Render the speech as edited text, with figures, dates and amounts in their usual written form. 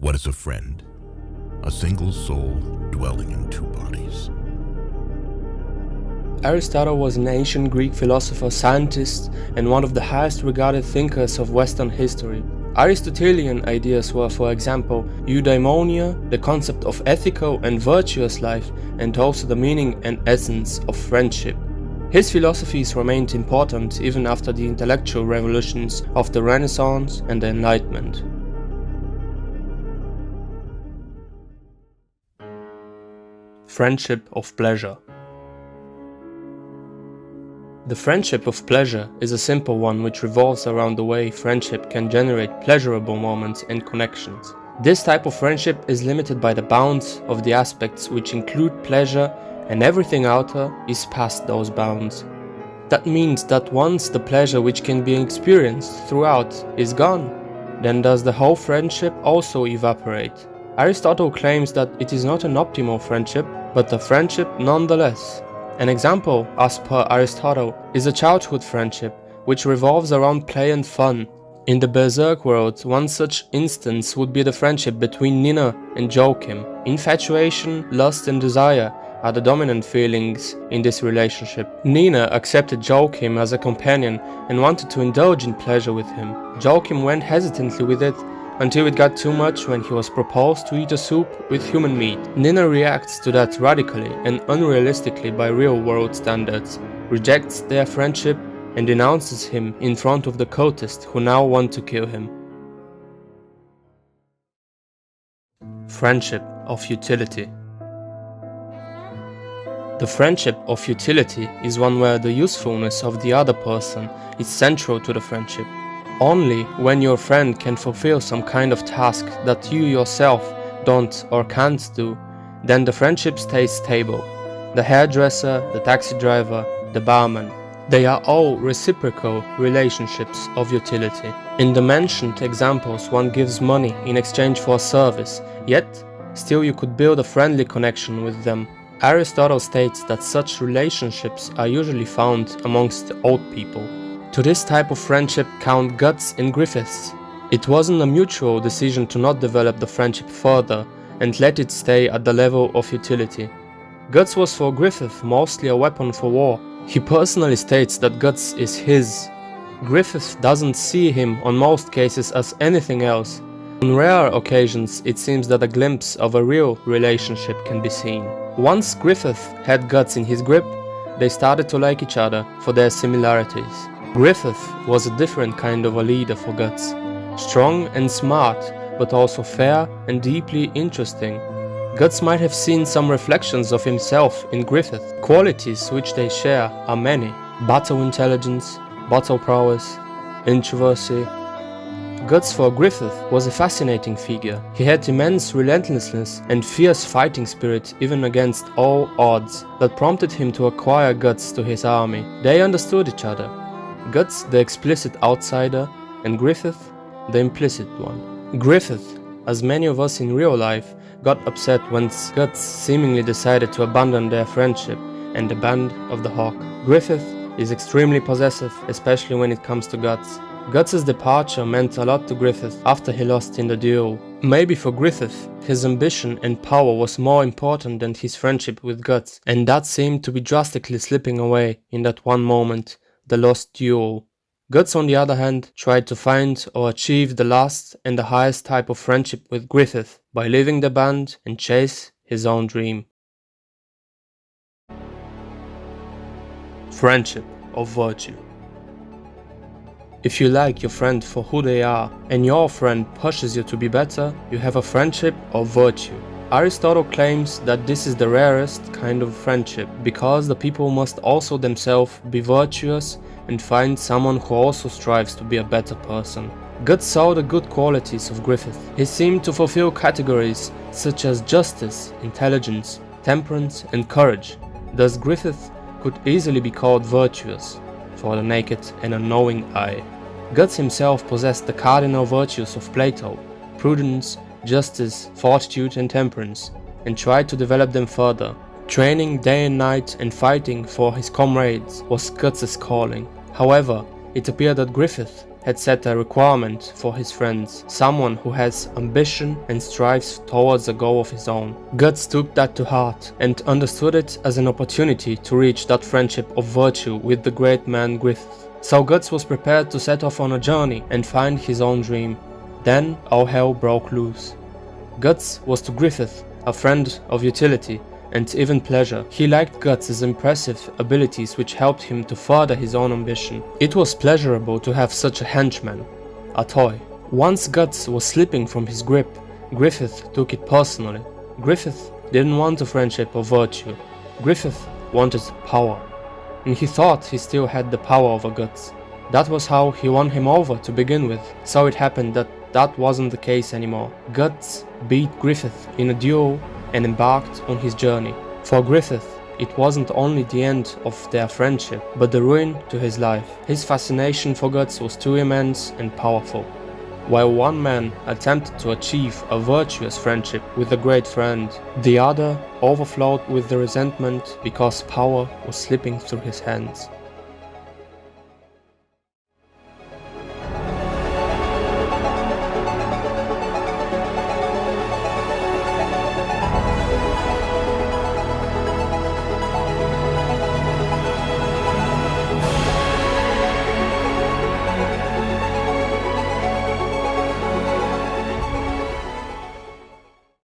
What is a friend? A single soul dwelling in two bodies. Aristotle was an ancient Greek philosopher, scientist, and one of the highest regarded thinkers of Western history. Aristotelian ideas were, for example, eudaimonia, the concept of ethical and virtuous life, and also the meaning and essence of friendship. His philosophies remained important even after the intellectual revolutions of the Renaissance and the Enlightenment. Friendship of pleasure. The friendship of pleasure is a simple one which revolves around the way friendship can generate pleasurable moments and connections. This type of friendship is limited by the bounds of the aspects which include pleasure, and everything outer is past those bounds. That means that once the pleasure which can be experienced throughout is gone, then does the whole friendship also evaporate. Aristotle claims that it is not an optimal friendship, but a friendship nonetheless. An example, as per Aristotle, is a childhood friendship, which revolves around play and fun. In the Berserk world, one such instance would be the friendship between Nina and Joachim. Infatuation, lust and desire are the dominant feelings in this relationship. Nina accepted Joachim as a companion and wanted to indulge in pleasure with him. Joachim went hesitantly with it, until it got too much when he was proposed to eat a soup with human meat. Nina reacts to that radically and unrealistically by real-world standards, rejects their friendship and denounces him in front of the cultists who now want to kill him. Friendship of utility. The friendship of utility is one where the usefulness of the other person is central to the friendship. Only when your friend can fulfill some kind of task that you yourself don't or can't do, then the friendship stays stable. The hairdresser, the taxi driver, the barman, they are all reciprocal relationships of utility. In the mentioned examples, one gives money in exchange for a service, yet still you could build a friendly connection with them. Aristotle states that such relationships are usually found amongst old people. To this type of friendship count Guts and Griffith. It wasn't a mutual decision to not develop the friendship further and let it stay at the level of utility. Guts was for Griffith mostly a weapon for war. He personally states that Guts is his. Griffith doesn't see him on most cases as anything else. On rare occasions it seems that a glimpse of a real relationship can be seen. Once Griffith had Guts in his grip, they started to like each other for their similarities. Griffith was a different kind of a leader for Guts. Strong and smart, but also fair and deeply interesting. Guts might have seen some reflections of himself in Griffith. Qualities which they share are many. Battle intelligence, battle prowess, introversy. Guts for Griffith was a fascinating figure. He had immense relentlessness and fierce fighting spirit even against all odds that prompted him to acquire Guts to his army. They understood each other. Guts the explicit outsider and Griffith the implicit one. Griffith, as many of us in real life, got upset when Guts seemingly decided to abandon their friendship and the band of the Hawk. Griffith is extremely possessive, especially when it comes to Guts. Guts' departure meant a lot to Griffith after he lost in the duel. Maybe for Griffith, his ambition and power was more important than his friendship with Guts, and that seemed to be drastically slipping away in that one moment, the lost duel. Guts, on the other hand, tried to find or achieve the last and the highest type of friendship with Griffith by leaving the band and chase his own dream. Friendship of virtue. If you like your friend for who they are and your friend pushes you to be better, you have a friendship of virtue. Aristotle claims that this is the rarest kind of friendship because the people must also themselves be virtuous and find someone who also strives to be a better person. Guts saw the good qualities of Griffith. He seemed to fulfill categories such as justice, intelligence, temperance and courage. Thus Griffith could easily be called virtuous for the naked and unknowing eye. Guts himself possessed the cardinal virtues of Plato, prudence, justice, fortitude and temperance, and tried to develop them further. Training day and night and fighting for his comrades was Guts' calling. However, it appeared that Griffith had set a requirement for his friends, someone who has ambition and strives towards a goal of his own. Guts took that to heart and understood it as an opportunity to reach that friendship of virtue with the great man Griffith. So Guts was prepared to set off on a journey and find his own dream. Then all hell broke loose. Guts was to Griffith a friend of utility and even pleasure. He liked Guts' impressive abilities which helped him to further his own ambition. It was pleasurable to have such a henchman, a toy. Once Guts was slipping from his grip, Griffith took it personally. Griffith didn't want a friendship of virtue. Griffith wanted power. And he thought he still had the power over Guts. That was how he won him over to begin with. So it happened that wasn't the case anymore. Guts beat Griffith in a duel and embarked on his journey. For Griffith, it wasn't only the end of their friendship, but the ruin to his life. His fascination for Guts was too immense and powerful. While one man attempted to achieve a virtuous friendship with a great friend, the other overflowed with the resentment because power was slipping through his hands.